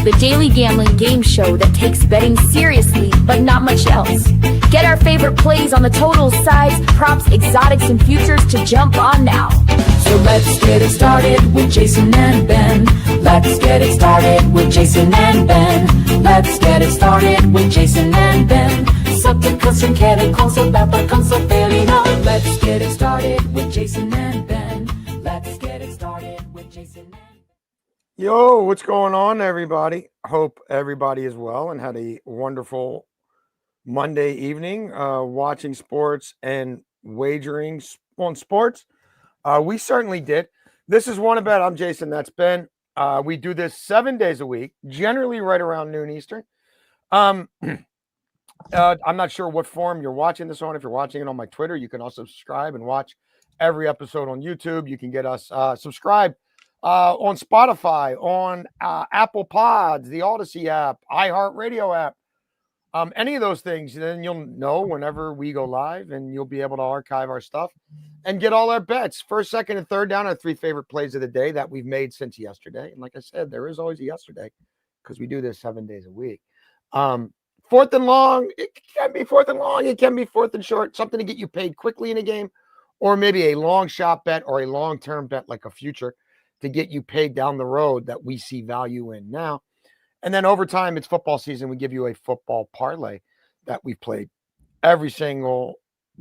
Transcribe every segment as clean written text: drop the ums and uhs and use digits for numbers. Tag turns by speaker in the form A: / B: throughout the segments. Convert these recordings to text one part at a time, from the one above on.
A: the daily gambling game show that takes betting seriously, but not much else. Get our favorite plays on the totals, sides, props, exotics, and futures to jump on now.
B: So let's get it started with Jason and Ben. Let's get it started with Jason and Ben. Let's get it started with Jason and Ben. Something custom chemicals about the console fairly know. Let's get it started with Jason and Ben. Let's get it started with Jason and Ben.
C: Yo, what's going on, everybody? Hope everybody is well and had a wonderful Monday evening watching sports and wagering on sports. We certainly did. This is One Bet. I'm Jason. That's Ben. We do this 7 days a week, generally right around noon Eastern. I'm not sure what form you're watching this on. If you're watching it on my Twitter, you can also subscribe and watch every episode on YouTube. You can get us subscribed on Spotify, on Apple Pods, the Odyssey app, iHeartRadio app, any of those things. Then you'll know whenever we go live, and you'll be able to archive our stuff and get all our bets. First, second, and third down are three favorite plays of the day that we've made since yesterday. And like I said, there is always a yesterday because we do this 7 days a week. Fourth and long, it can be fourth and long, it can be fourth and short, something to get you paid quickly in a game, or maybe a long shot bet or a long-term bet like a future to get you paid down the road that we see value in now. And then over time, it's football season. We give you a football parlay that we played every single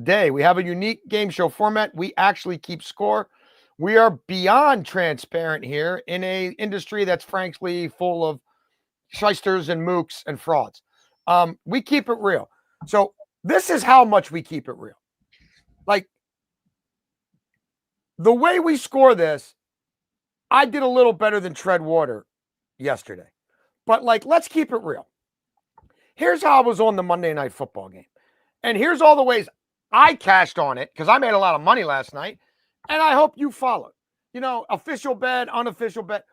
C: day. We have a unique game show format. We actually keep score. We are beyond transparent here in a industry that's frankly full of shysters and mooks and frauds. We keep it real. So this is how much we keep it real. Like, the way we score this, I did a little better than tread water yesterday. But, like, let's keep it real. Here's how I was on the Monday Night Football game. And here's all the ways I cashed on it, because I made a lot of money last night, and I hope you followed. You know, official bet, unofficial bet.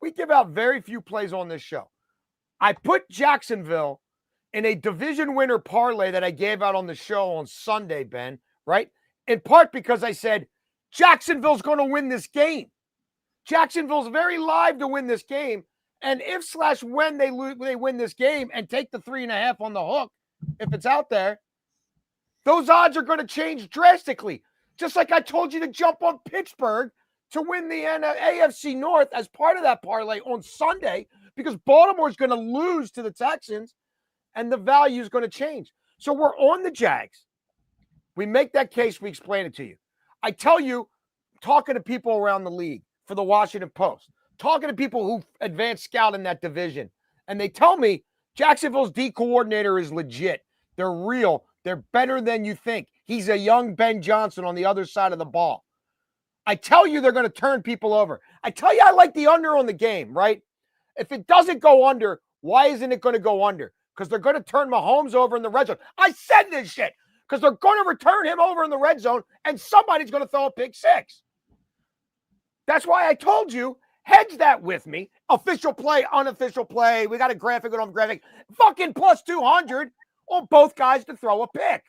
C: We give out very few plays on this show. I put Jacksonville in a division winner parlay that I gave out on the show on Sunday, Ben, right? In part because I said, Jacksonville's going to win this game. Jacksonville's very live to win this game. And if/when they win this game and take the 3.5 on the hook, if it's out there, those odds are going to change drastically. Just like I told you to jump on Pittsburgh to win the AFC North as part of that parlay on Sunday, because Baltimore's going to lose to the Texans and the value is going to change. So we're on the Jags. We make that case. We explain it to you. I tell you, talking to people around the league for the Washington Post, talking to people who advanced scout in that division, and they tell me Jacksonville's D coordinator is legit. They're real. They're better than you think. He's a young Ben Johnson on the other side of the ball. I tell you they're going to turn people over. I tell you I like the under on the game, right? If it doesn't go under, why isn't it going to go under? Because they're going to turn Mahomes over in the red zone. I said this shit because they're going to return him over in the red zone, and somebody's going to throw a pick six. That's why I told you, hedge that with me. Official play, unofficial play. We got a graphic on graphic. Fucking plus 200 on both guys to throw a pick.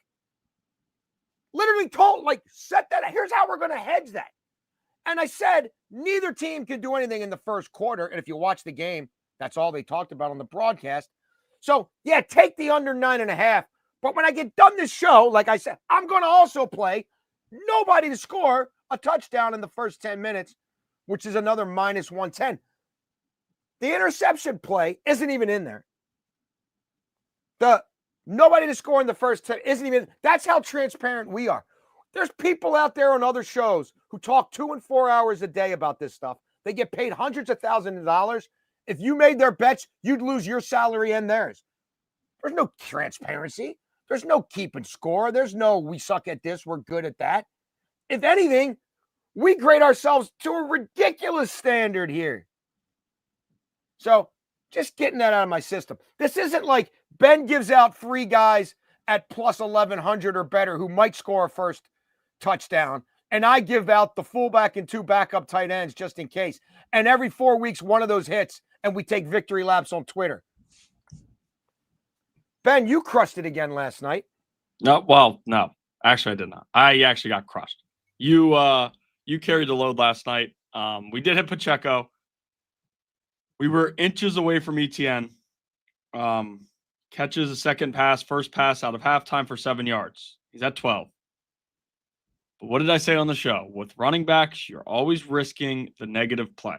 C: Literally told, like, set that. Here's how we're going to hedge that. And I said, neither team can do anything in the first quarter. And if you watch the game, that's all they talked about on the broadcast. So, yeah, take the under 9.5. But when I get done this show, like I said, I'm going to also play nobody to score a touchdown in the first 10 minutes, which is another minus 110. The interception play isn't even in there. The nobody to score in the first 10 isn't even. That's how transparent we are. There's people out there on other shows who talk 2 and 4 hours a day about this stuff. They get paid hundreds of thousands of dollars. If you made their bets, you'd lose your salary and theirs. There's no transparency. There's no keeping score. There's no we suck at this, we're good at that. If anything, we grade ourselves to a ridiculous standard here. So just getting that out of my system. This isn't like Ben gives out 3 guys at plus 1,100 or better who might score a first touchdown, and I give out the fullback and 2 backup tight ends just in case. And every 4 weeks, one of those hits, and we take victory laps on Twitter. Ben, you crushed it again last night.
D: No, actually I did not. I actually got crushed. You carried the load last night. We did hit Pacheco. We were inches away from ETN. Catches a second pass, first pass out of halftime for 7 yards. He's at 12. But what did I say on the show? With running backs, you're always risking the negative play.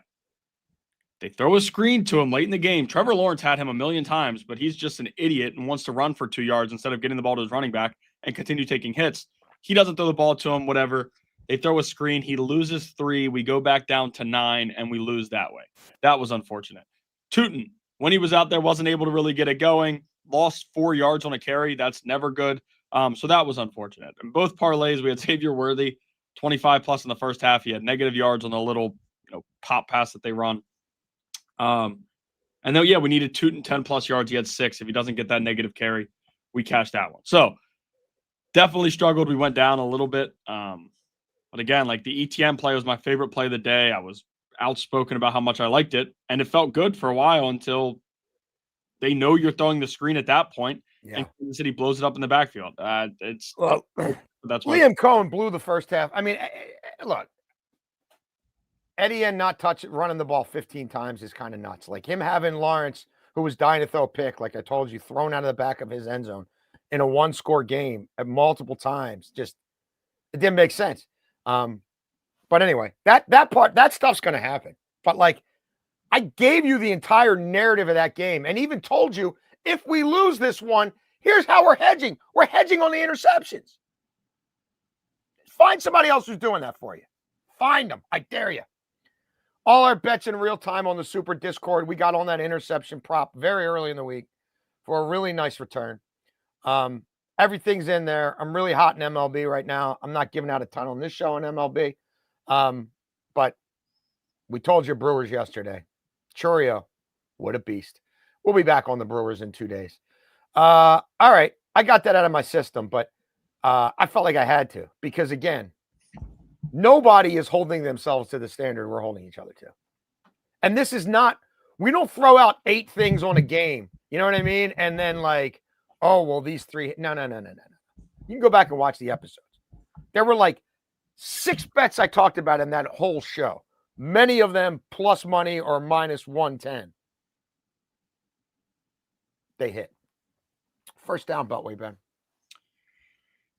D: They throw a screen to him late in the game. Trevor Lawrence had him a million times, but he's just an idiot and wants to run for 2 yards instead of getting the ball to his running back and continue taking hits. He doesn't throw the ball to him, whatever. They throw a screen. He loses 3. We go back down to 9, and we lose that way. That was unfortunate. Tootin, when he was out there, wasn't able to really get it going. Lost 4 yards on a carry. That's never good. So that was unfortunate. In both parlays, we had Xavier Worthy, 25+ in the first half. He had negative yards on the little pop pass that they run. And then, we needed Tootin 10+ yards. He had 6. If he doesn't get that negative carry, we cashed that one. So definitely struggled. We went down a little bit. But again, like the ETN play was my favorite play of the day. I was outspoken about how much I liked it, and it felt good for a while until they know you're throwing the screen at that point.
C: Yeah.
D: And Kansas City blows it up in the backfield. That's why
C: Liam Cohen blew the first half. I mean, look, Etienne not running the ball 15 times is kind of nuts. Like him having Lawrence, who was dying to throw a pick, like I told you, thrown out of the back of his end zone in a 1-score game at multiple times. Just it didn't make sense. But anyway, that stuff's going to happen. But like, I gave you the entire narrative of that game and even told you if we lose this one, here's how we're hedging. We're hedging on the interceptions. Find somebody else who's doing that for you. Find them. I dare you. All our bets in real time on the Super Discord. We got on that interception prop very early in the week for a really nice return. Everything's in there. I'm really hot in MLB right now. I'm not giving out a ton on this show in MLB. But we told you Brewers yesterday. Churio, what a beast. We'll be back on the Brewers in 2 days. All right. I got that out of my system, but I felt like I had to because, again, nobody is holding themselves to the standard we're holding each other to. And this is not, we don't throw out 8 things on a game. You know what I mean? And then like, oh, well, these 3. No. You can go back and watch the episodes. There were like 6 bets I talked about in that whole show. Many of them plus money or minus 110. They hit. First down, Beltway, Ben.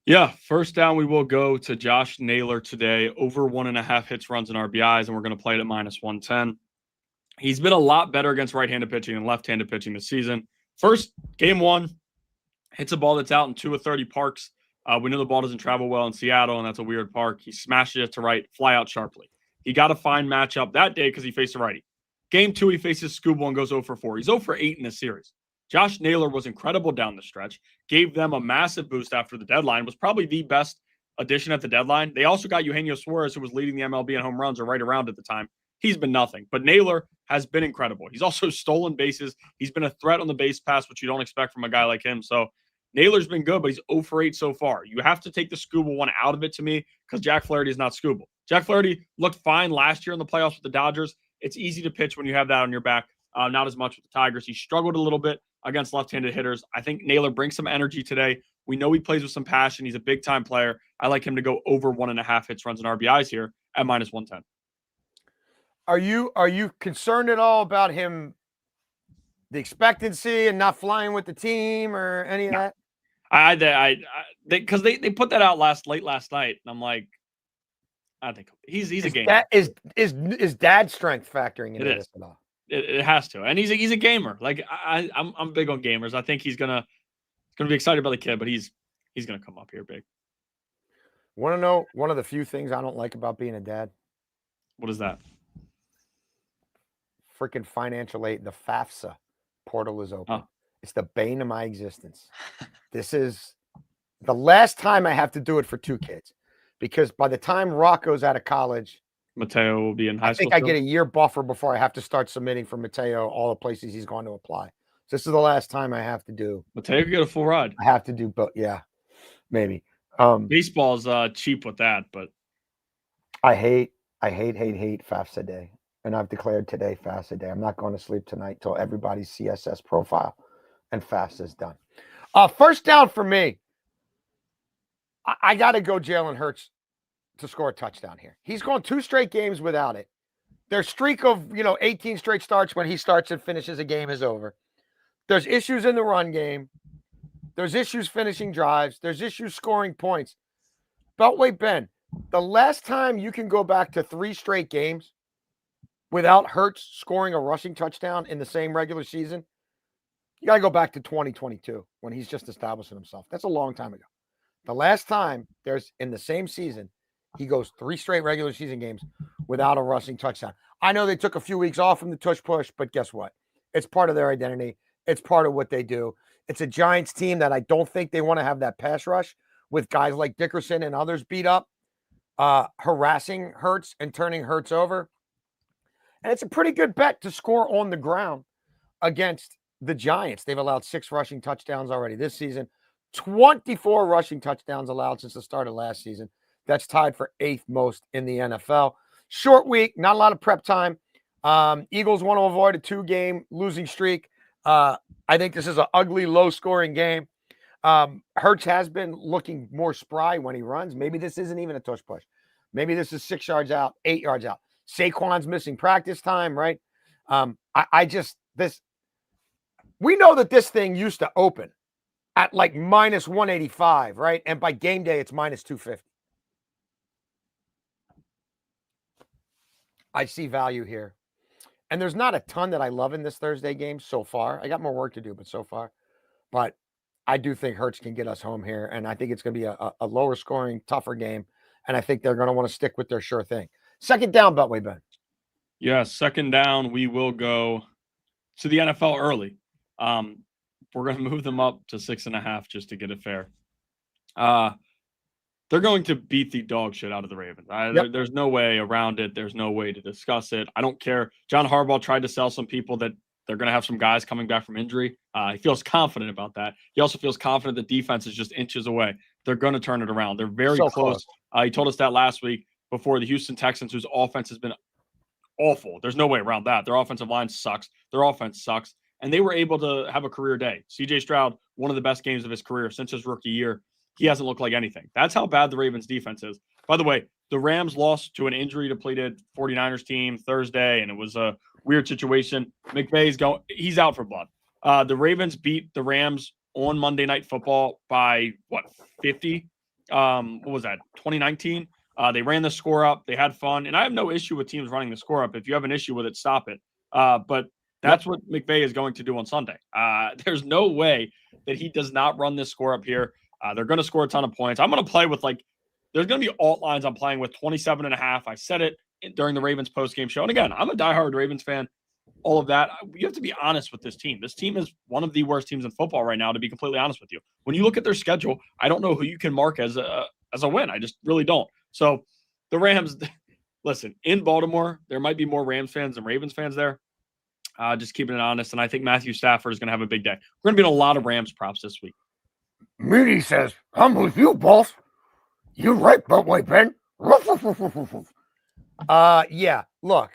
D: Yeah, first down, we will go to Josh Naylor today. Over 1.5 hits, runs, and RBIs, and we're going to play it at minus 110. He's been a lot better against right-handed pitching and left-handed pitching this season. First, game 1, hits a ball that's out in 2 of 30 parks. We know the ball doesn't travel well in Seattle, and that's a weird park. He smashes it to right, fly out sharply. He got a fine matchup that day because he faced a righty. Game 2, he faces Skubal and goes 0 for 4. He's 0 for 8 in this series. Josh Naylor was incredible down the stretch, gave them a massive boost after the deadline, was probably the best addition at the deadline. They also got Eugenio Suarez, who was leading the MLB in home runs or right around at the time. He's been nothing. But Naylor has been incredible. He's also stolen bases. He's been a threat on the base pass, which you don't expect from a guy like him. So Naylor's been good, but he's 0 for 8 so far. You have to take the Skubal one out of it to me because Jack Flaherty is not Skubal. Jack Flaherty looked fine last year in the playoffs with the Dodgers. It's easy to pitch when you have that on your back. Not as much with the Tigers. He struggled a little bit against left-handed hitters. I think Naylor brings some energy today. We know he plays with some passion. He's a big-time player. I like him to go over 1.5 hits, runs, and RBIs here at minus 110.
C: Are you concerned at all about him, the expectancy and not flying with the team or any of that?
D: Because they put that out late last night, and I'm like, I think he's a gamer.
C: Is dad strength factoring into this at all?
D: It has to, and he's a gamer. Like I'm big on gamers. I think he's gonna be excited about the kid, but he's gonna come up here big.
C: Want to know one of the few things I don't like about being a dad?
D: What is that?
C: Freaking financial aid. The FAFSA portal is open.
D: Oh.
C: It's the bane of my existence. This is the last time I have to do it for 2 kids, because by the time Rocco's out of college,
D: Mateo will be in high school.
C: I think I get a year buffer before I have to start submitting for Mateo all the places he's going to apply. So this is the last time I have to do.
D: Mateo could get a full ride.
C: I have to do, but yeah, maybe.
D: Baseball's cheap with that, but
C: I hate FAFSA day, and I've declared today FAFSA day. I'm not going to sleep tonight till everybody's CSS profile and FAFSA is done. First down for me. I got to go Jalen Hurts to score a touchdown here. He's gone 2 straight games without it. Their streak of, 18 straight starts when he starts and finishes a game is over. There's issues in the run game. There's issues finishing drives. There's issues scoring points. Beltway Ben, the last time you can go back to 3 straight games without Hurts scoring a rushing touchdown in the same regular season, you got to go back to 2022 when he's just establishing himself. That's a long time ago. The last time there's in the same season, he goes 3 straight regular season games without a rushing touchdown. I know they took a few weeks off from the tush push, but guess what? It's part of their identity. It's part of what they do. It's a Giants team that I don't think they want to have that pass rush with guys like Dickerson and others beat up, harassing Hurts and turning Hurts over. And it's a pretty good bet to score on the ground against the Giants. They've allowed 6 rushing touchdowns already this season, 24 rushing touchdowns allowed since the start of last season. That's tied for 8th most in the NFL. Short week, not a lot of prep time. Eagles want to avoid a 2-game losing streak. I think this is an ugly, low-scoring game. Hurts has been looking more spry when he runs. Maybe this isn't even a tush push. Maybe this is 6 yards out, 8 yards out. Saquon's missing practice time, right? We know that this thing used to open at like minus 185, right? And by game day, it's minus 250. I see value here. And there's not a ton that I love in this Thursday game so far. I got more work to do, but so far. But I do think Hurts can get us home here. And I think it's going to be a lower scoring, tougher game. And I think they're going to want to stick with their sure thing. Second down, Beltway Ben.
D: Yeah, second down, we will go to the NFL early. We're going to move them up to 6.5 just to get it fair. They're going to beat the dog shit out of the Ravens. There's no way around it. There's no way to discuss it. I don't care. John Harbaugh tried to sell some people that they're going to have some guys coming back from injury. He feels confident about that. He also feels confident the defense is just inches away. They're going to turn it around. They're very close. He told us that last week before the Houston Texans, whose offense has been awful. There's no way around that. Their offensive line sucks. Their offense sucks. And they were able to have a career day. C.J. Stroud, one of the best games of his career since his rookie year. He hasn't looked like anything. That's how bad the Ravens defense is. By the way, the Rams lost to an injury-depleted 49ers team Thursday, and it was a weird situation. McVay's he's out for blood. The Ravens beat the Rams on Monday Night Football by, 50? What was that, 2019? They ran the score up. They had fun. And I have no issue with teams running the score up. If you have an issue with it, stop it. But that's what McVay is going to do on Sunday. There's no way that he does not run this score up here. They're going to score a ton of points. I'm going to play with there's going to be alt lines I'm playing with 27.5. I said it during the Ravens postgame show. And again, I'm a diehard Ravens fan. All of that. You have to be honest with this team. This team is one of the worst teams in football right now, to be completely honest with you. When you look at their schedule, I don't know who you can mark as a win. I just really don't. So the Rams, listen, in Baltimore, there might be more Rams fans than Ravens fans there. Just keeping it honest. And I think Matthew Stafford is going to have a big day. We're going to be in a lot of Rams props this week.
C: Meaty says, I'm with you, boss. You're right, Beltway Ben. Yeah, look,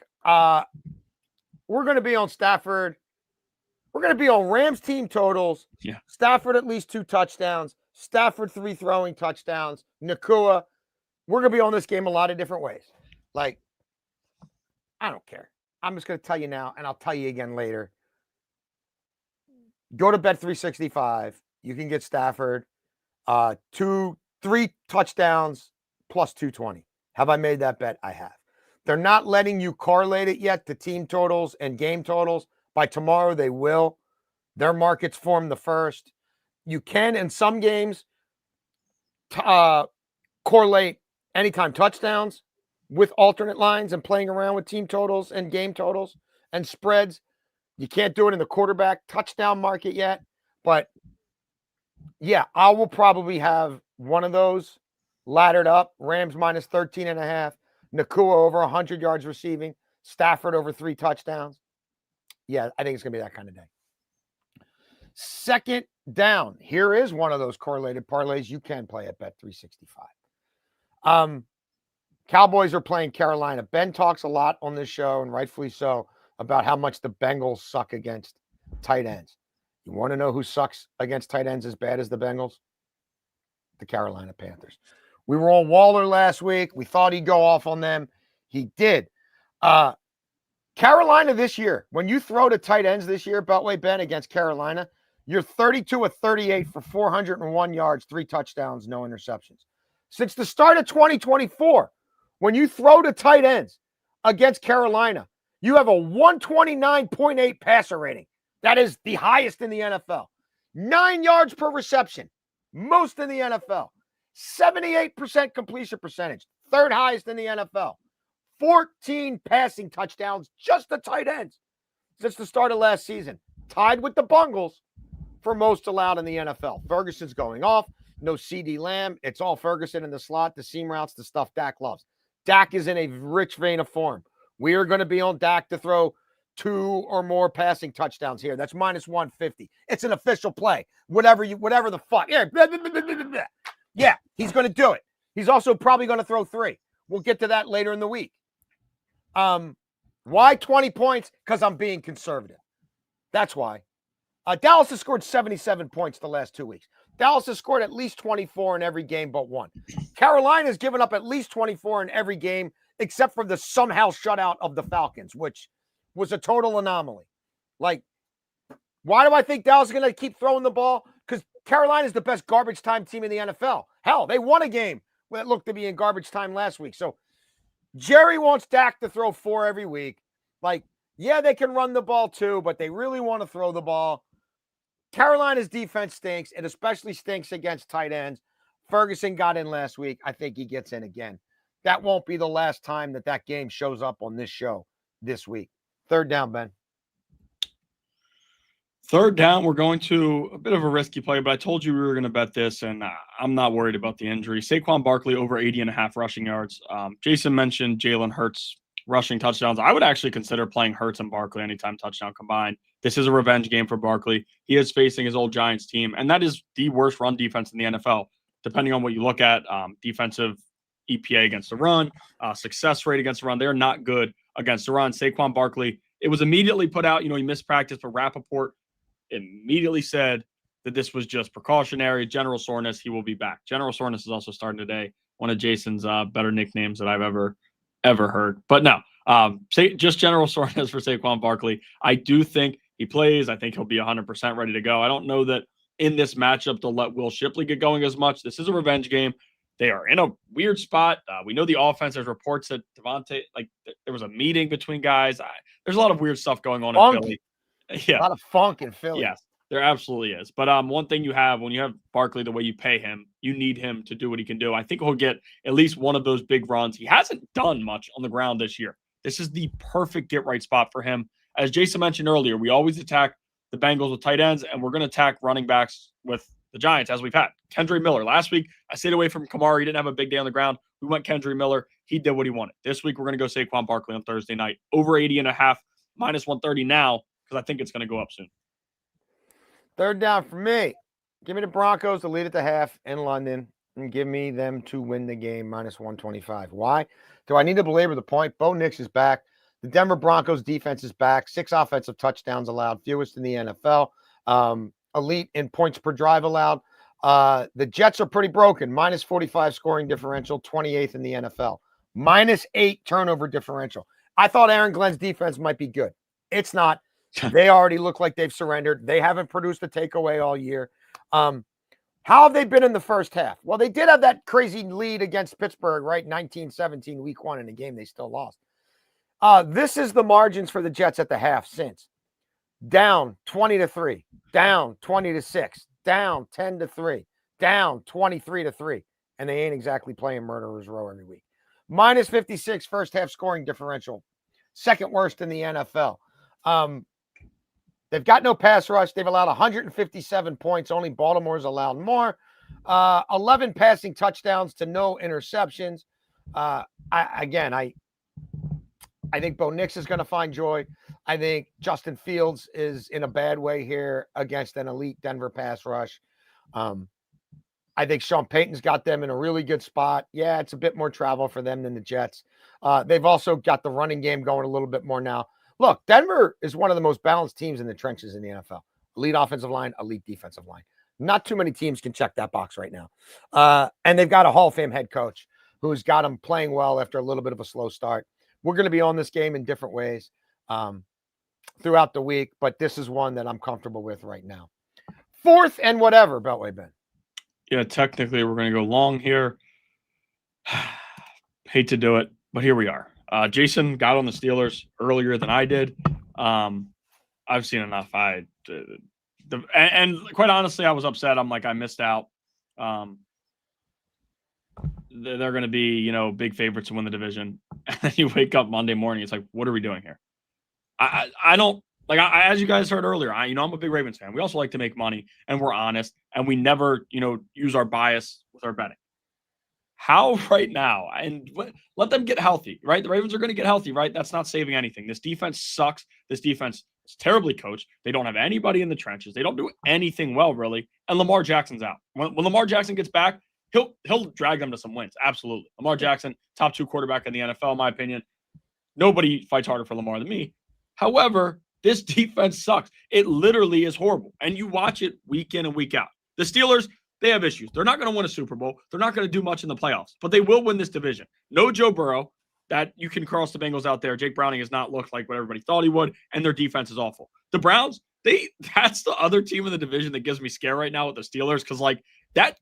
C: we're going to be on Stafford. We're going to be on Rams team totals.
D: Yeah. Stafford
C: at least 2 touchdowns. Stafford 3 throwing touchdowns. Nakua. We're going to be on this game a lot of different ways. I don't care. I'm just going to tell you now, and I'll tell you again later. Go to Bet365. You can get Stafford 3 touchdowns plus 220. Have I made that bet? I have. They're not letting you correlate it yet to team totals and game totals. By tomorrow, they will. Their markets form the first. You can, in some games, correlate anytime touchdowns with alternate lines and playing around with team totals and game totals and spreads. You can't do it in the quarterback touchdown market yet. But, yeah, I will probably have one of those laddered up. Rams minus 13.5. Nakua over 100 yards receiving. Stafford over 3 touchdowns. Yeah, I think it's going to be that kind of day. Second down. Here is one of those correlated parlays you can play at Bet365. Cowboys are playing Carolina. Ben talks a lot on this show, and rightfully so, about how much the Bengals suck against tight ends. You want to know who sucks against tight ends as bad as the Bengals? The Carolina Panthers. We were on Waller last week. We thought he'd go off on them. He did. Carolina this year, when you throw to tight ends this year, Beltway Ben against Carolina, you're 32 of 38 for 401 yards, 3 touchdowns, no interceptions. Since the start of 2024, when you throw to tight ends against Carolina, you have a 129.8 passer rating. That is the highest in the NFL. 9 yards per reception, most in the NFL. 78% completion percentage, third highest in the NFL. 14 passing touchdowns, just the tight ends, since the start of last season. Tied with the Bungles for most allowed in the NFL. Ferguson's going off. No CeeDee Lamb. It's all Ferguson in the slot, the seam routes, the stuff Dak loves. Dak is in a rich vein of form. We are going to be on Dak to throw 2 or more passing touchdowns here. That's minus 150. It's an official play. Whatever the fuck. Yeah, blah, blah, blah, blah, blah. Yeah, he's going to do it. He's also probably going to throw 3. We'll get to that later in the week. Why 20 points? Because I'm being conservative. That's why. Dallas has scored 77 points the last 2 weeks. Dallas has scored at least 24 in every game but one. Carolina's given up at least 24 in every game except for the somehow shutout of the Falcons, which was a total anomaly. Like, why do I think Dallas is going to keep throwing the ball? Because Carolina is the best garbage time team in the NFL. Hell, they won a game that looked to be in garbage time last week. So Jerry wants Dak to throw 4 every week. Like, yeah, they can run the ball too, but they really want to throw the ball. Carolina's defense stinks. It especially stinks against tight ends. Ferguson got in last week. I think he gets in again. That won't be the last time that game shows up on this show this week. Third down, Ben.
D: Third down, we're going to a bit of a risky play, but I told you we were going to bet this, and I'm not worried about the injury. Saquon Barkley over 80.5 rushing yards. Jason mentioned Jalen Hurts rushing touchdowns. I would actually consider playing Hurts and Barkley anytime touchdown combined. This is a revenge game for Barkley. He is facing his old Giants team, and that is the worst run defense in the NFL, depending on what you look at. Defensive EPA against the run, success rate against the run. They're not good against the run. Saquon Barkley, it was immediately put out. He missed practice, but Rappaport immediately said that this was just precautionary. General soreness, he will be back. General soreness is also starting today. One of Jason's better nicknames that I've ever heard. But no, just general soreness for Saquon Barkley. I do think he plays. I think he'll be 100% ready to go. I don't know that in this matchup they'll let Will Shipley get going as much. This is a revenge game. They are in a weird spot. We know the offense. There's reports that Devontae, there was a meeting between guys. There's a lot of weird stuff going on in Philly. Yeah.
C: A lot of funk in Philly.
D: Yes, there absolutely is. But one thing you have, when you have Barkley the way you pay him, you need him to do what he can do. I think he'll get at least one of those big runs. He hasn't done much on the ground this year. This is the perfect get-right spot for him. As Jason mentioned earlier, we always attack the Bengals with tight ends, and we're going to attack running backs with the Giants, as we've had. Kendre Miller. Last week, I stayed away from Kamara. He didn't have a big day on the ground. We went Kendre Miller. He did what he wanted. This week, we're going to go Saquon Barkley on Thursday night. Over 80.5, minus 130 now, because I think it's going to go up soon.
C: Third down for me. Give me the Broncos to lead at the half in London and give me them to win the game minus 125. Why? Do I need to belabor the point? Bo Nix is back. The Denver Broncos defense is back. 6 offensive touchdowns allowed, fewest in the NFL. Elite in points per drive allowed. The Jets are pretty broken. Minus 45 scoring differential, 28th in the NFL. Minus 8 turnover differential. I thought Aaron Glenn's defense might be good. It's not. They already look like they've surrendered. They haven't produced a takeaway all year. How have they been in the first half? Well, they did have that crazy lead against Pittsburgh, right? 19-17 week 1 in a game they still lost. This is the margins for the Jets at the half since. Down 20-3, down 20-6, down 10-3, down 23-3. And they ain't exactly playing murderer's row every week. Minus 56 first half scoring differential. Second worst in the NFL. They've got no pass rush. They've allowed 157 points. Only Baltimore's allowed more. 11 passing touchdowns to no interceptions. I think Bo Nix is going to find joy. I think Justin Fields is in a bad way here against an elite Denver pass rush. I think Sean Payton's got them in a really good spot. Yeah, it's a bit more travel for them than the Jets. They've also got the running game going a little bit more now. Look, Denver is one of the most balanced teams in the trenches in the NFL. Elite offensive line, elite defensive line. Not too many teams can check that box right now. And they've got a Hall of Fame head coach who's got them playing well after a little bit of a slow start. We're going to be on this game in different ways. throughout the week, but this is one that I'm comfortable with right now. Fourth and whatever, Beltway Ben.
D: Yeah, technically we're going to go long here. Hate to do it, but here we are. Jason got on the Steelers earlier than I did. I've seen enough. And quite honestly, I was upset. I'm like, I missed out. They're going to be, big favorites to win the division. And then you wake up Monday morning, it's like, what are we doing here? I don't like. As you guys heard earlier, I'm a big Ravens fan. We also like to make money, and we're honest, and we never, use our bias with our betting. How right now, and let them get healthy, right? The Ravens are going to get healthy, right? That's not saving anything. This defense sucks. This defense is terribly coached. They don't have anybody in the trenches. They don't do anything well, really. And Lamar Jackson's out. When Lamar Jackson gets back, he'll drag them to some wins. Absolutely. Lamar Jackson, top 2 quarterback in the NFL, in my opinion. Nobody fights harder for Lamar than me. However, this defense sucks. It literally is horrible. And you watch it week in and week out. The Steelers, they have issues. They're not going to win a Super Bowl. They're not going to do much in the playoffs, but they will win this division. No Joe Burrow. That you can cross the Bengals out there. Jake Browning has not looked like what everybody thought he would, and their defense is awful. The Browns, that's the other team in the division that gives me scare right now with the Steelers, because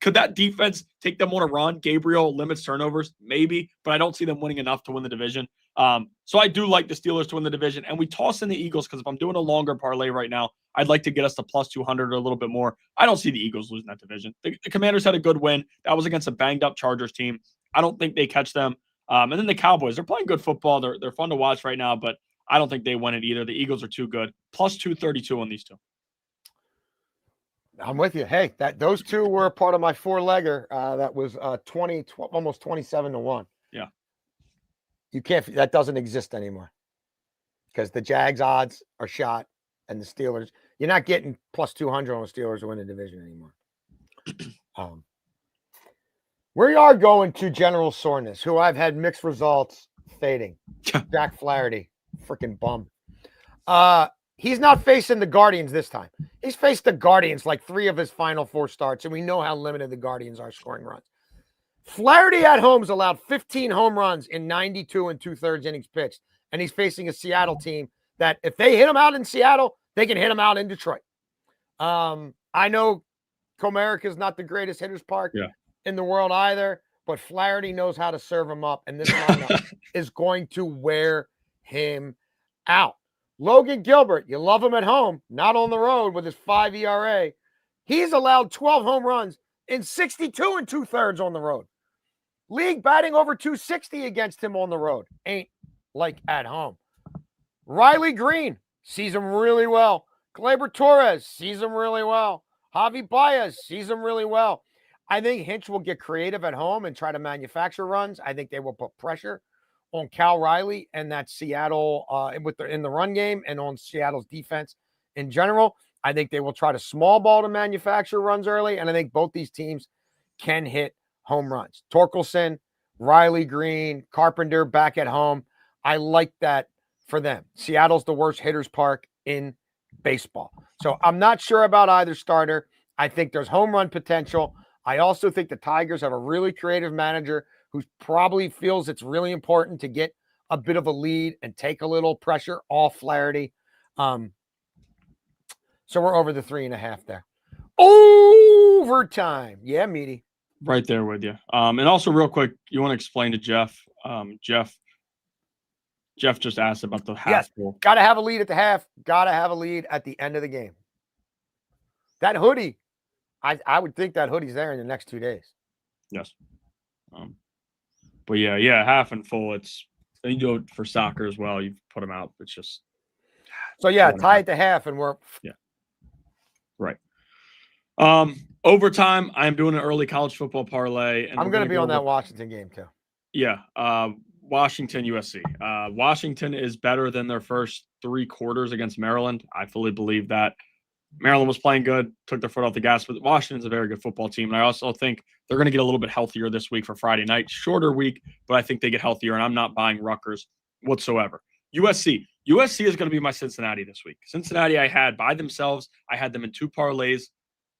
D: could that defense take them on a run? Gabriel limits turnovers, maybe, but I don't see them winning enough to win the division. So I do like the Steelers to win the division, and we toss in the Eagles because if I'm doing a longer parlay right now, I'd like to get us to plus 200 or a little bit more. I don't see the Eagles losing that division. The Commanders had a good win. That was against a banged-up Chargers team. I don't think they catch them. And then the Cowboys, they're playing good football. They're fun to watch right now, but I don't think they win it either. The Eagles are too good. Plus 232 on these two.
C: I'm with you. Hey, those two were a part of my 4-legger. That was 20, almost 27-1.
D: Yeah.
C: You can't. That doesn't exist anymore because the Jags odds are shot, and the Steelers. You're not getting plus 200 on the Steelers to win the division anymore. We are going to General Soreness, who I've had mixed results fading. Jack Flaherty, freaking bum. He's not facing the Guardians this time. He's faced the Guardians like 3 of his final 4 starts, and we know how limited the Guardians are scoring runs. Flaherty at home's allowed 15 home runs in 92 and 2/3 innings pitched, and he's facing a Seattle team that if they hit him out in Seattle, they can hit him out in Detroit. I know Comerica is not the greatest hitter's park in the world either, but Flaherty knows how to serve him up, and this lineup is going to wear him out. Logan Gilbert, you love him at home, not on the road with his 5 ERA. He's allowed 12 home runs in 62 and 2/3 on the road. League batting over 260 against him on the road. Ain't like at home. Riley Green sees him really well. Gleyber Torres sees him really well. Javi Baez sees him really well. I think Hinch will get creative at home and try to manufacture runs. I think they will put pressure on Cal Riley and that Seattle in the run game and on Seattle's defense in general. I think they will try to small ball to manufacture runs early, and I think both these teams can hit home runs. Torkelson, Riley Green, Carpenter back at home. I like that for them. Seattle's the worst hitter's park in baseball. So I'm not sure about either starter. I think there's home run potential. I also think the Tigers have a really creative manager who probably feels it's really important to get a bit of a lead and take a little pressure off Flaherty. So we're over the 3.5 there. Overtime. Yeah, Meaty.
D: Right there with you. And also real quick, you want to explain to Jeff, Jeff just asked about the half.
C: Yes, got to have a lead at the half. Got to have a lead at the end of the game. That hoodie, I would think that hoodie's there in the next 2 days.
D: Yes. But yeah, half and full. You do it for soccer as well. You put them out. It's just.
C: So yeah, tie at the half, and we're.
D: Yeah. Right. Overtime. I'm doing an early college football parlay. And
C: I'm going to be on that Washington game too.
D: Yeah. Washington, USC. Washington is better than their first 3 quarters against Maryland. I fully believe that. Maryland was playing good, took their foot off the gas, but Washington's a very good football team. And I also think they're going to get a little bit healthier this week for Friday night. Shorter week, but I think they get healthier, and I'm not buying Rutgers whatsoever. USC is going to be my Cincinnati this week. Cincinnati I had by themselves. I had them in 2 parlays.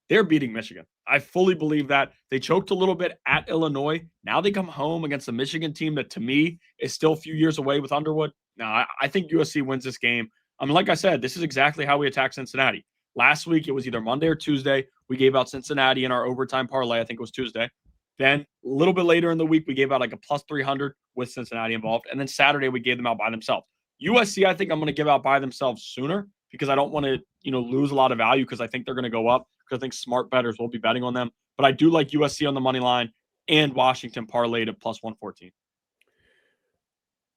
D: They're beating Michigan. I fully believe that. They choked a little bit at Illinois. Now they come home against a Michigan team that, to me, is still a few years away with Underwood. Now, I think USC wins this game. I mean, like I said, this is exactly how we attack Cincinnati. Last week, it was either Monday or Tuesday. We gave out Cincinnati in our overtime parlay. I think it was Tuesday. Then a little bit later in the week, we gave out like a plus 300 with Cincinnati involved. And then Saturday, we gave them out by themselves. USC, I think I'm going to give out by themselves sooner because I don't want to, lose a lot of value because I think they're going to go up because I think smart bettors will be betting on them. But I do like USC on the money line and Washington parlayed at plus 114.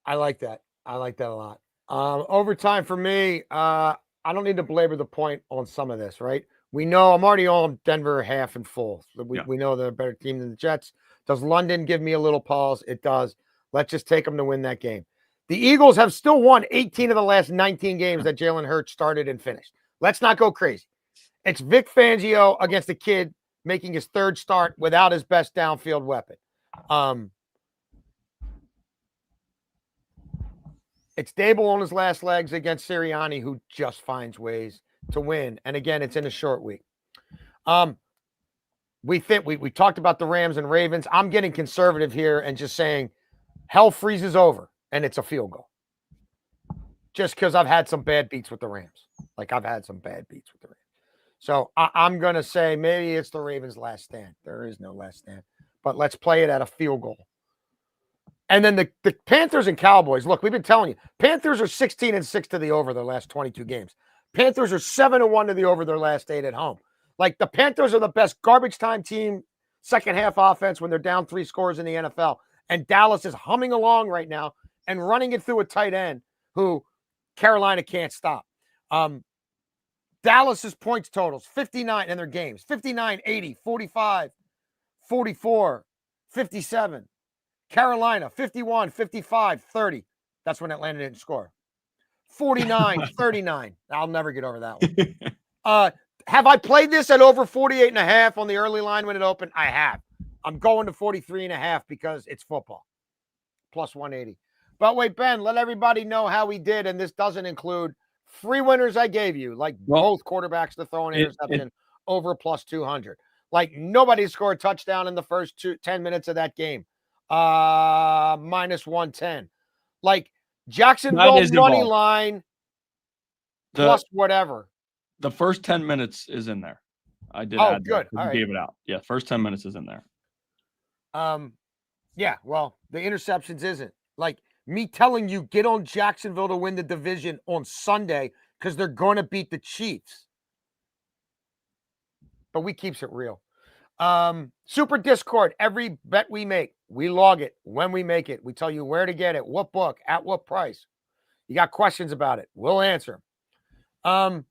C: I like that. I like that a lot. Overtime for me, I don't need to belabor the point on some of this, right? We know I'm already on Denver half and full. We know they're a better team than the Jets. Does London give me a little pause? It does. Let's just take them to win that game. The Eagles have still won 18 of the last 19 games that Jalen Hurts started and finished. Let's not go crazy. It's Vic Fangio against a kid making his third start without his best downfield weapon. It's Dable on his last legs against Sirianni, who just finds ways to win. And again, it's in a short week. We talked about the Rams and Ravens. I'm getting conservative here and just saying hell freezes over and it's a field goal. Just because I've had some bad beats with the Rams. So I'm going to say maybe it's the Ravens' last stand. There is no last stand. But let's play it at a field goal. And then the Panthers and Cowboys. Look, we've been telling you, Panthers are 16-6 to the over their last 22 games. Panthers are 7-1 to the over their last 8 at home. Like the Panthers are the best garbage time team, second half offense when they're down 3 scores in the NFL. And Dallas is humming along right now and running it through a tight end who Carolina can't stop. Dallas's points totals, 59 in their games, 59, 80, 45, 44, 57. Carolina, 51, 55, 30. That's when Atlanta didn't score. 49, 39. I'll never get over that one. Have I played this at over 48.5 on the early line when it opened? I have. I'm going to 43.5 because it's football. Plus 180. But wait, Ben, let everybody know how we did, and this doesn't include free winners I gave you, like both quarterbacks to throw an interception over plus 200. Like nobody scored a touchdown in the first 10 minutes of that game. Minus 110. Like Jacksonville money line plus whatever.
D: The first 10 minutes is in there. I did.
C: Oh, good.
D: All right. Gave it out. Yeah, first 10 minutes is in there.
C: Yeah. Well, the interceptions isn't like me telling you get on Jacksonville to win the division on Sunday because they're going to beat the Chiefs. But we keeps it real. Super Discord. Every bet we make, we log it when we make it. We tell you where to get it, what book, at what price. You got questions about it, we'll answer. And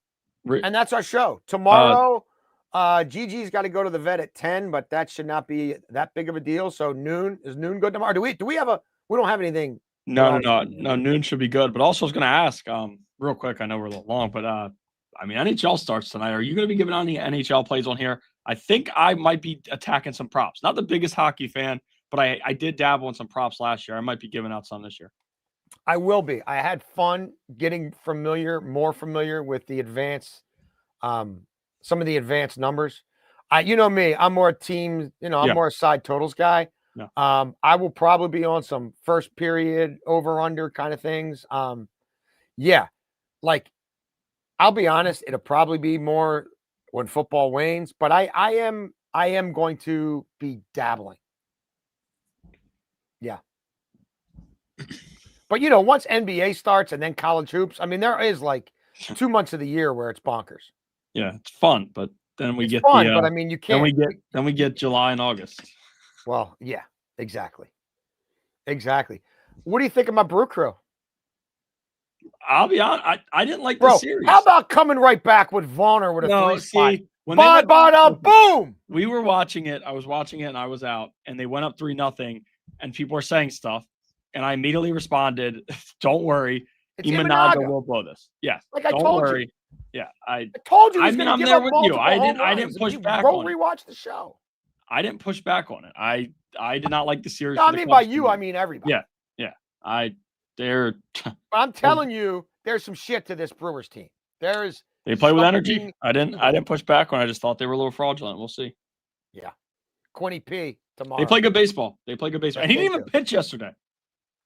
C: that's our show. Tomorrow, Gigi's got to go to the vet at 10, but that should not be that big of a deal. So noon, is noon good tomorrow? We don't have anything.
D: No, noon should be good. But also I was going to ask, real quick, I know we're a little long, but NHL starts tonight. Are you going to be giving out any NHL plays on here? I think I might be attacking some props. Not the biggest hockey fan, but I did dabble in some props last year. I might be giving out some this year.
C: I will be. I had fun getting more familiar with the advanced, some of the advanced numbers. You know me, I'm more a team, I'm more a side totals guy. Yeah. I will probably be on some first period over under kind of things. Like I'll be honest, it'll probably be more when football wanes, but I am going to be dabbling. Yeah. But once NBA starts and then college hoops, there is like 2 months of the year where it's bonkers.
D: Yeah, it's fun, but then we get
C: fun, but you can't.
D: Then we get July and August.
C: Well, yeah, exactly. What do you think of my Brew Crew?
D: I'll be honest, I didn't like the series.
C: How about coming right back with Vaughner with a 3-spot?
D: Boom! We were watching it. I was watching it, and I was out, and they went up 3-0, and people were saying stuff, and I immediately responded, "Don't worry, Imanaga will blow this." Yes,
C: like I told you.
D: Yeah, I
C: told you.
D: I'm there with you. I didn't push back on it.
C: Rewatch the show.
D: I didn't push back on it. I did not like the series.
C: No, I mean by you, I mean everybody.
D: Yeah.
C: I'm telling you, there's some shit to this Brewers team.
D: They play with energy. I didn't push back on it. I just thought they were a little fraudulent. We'll see.
C: Yeah. Quinny P tomorrow.
D: They play good baseball. And he didn't even pitch yesterday.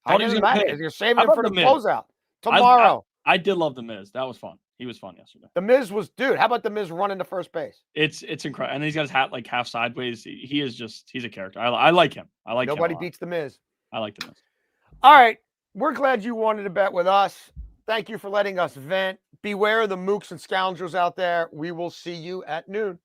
C: You're saving him for the closeout. tomorrow.
D: I did love the Miz. That was fun. He was fun yesterday.
C: The Miz was, dude. How about the Miz running to first base?
D: It's incredible, and he's got his hat like half sideways. He is he's a character. I like him. I like him a
C: Nobody
D: lot.
C: beats the Miz.
D: I like the Miz.
C: All right, we're glad you wanted to bet with us. Thank you for letting us vent. Beware of the mooks and scoundrels out there. We will see you at noon.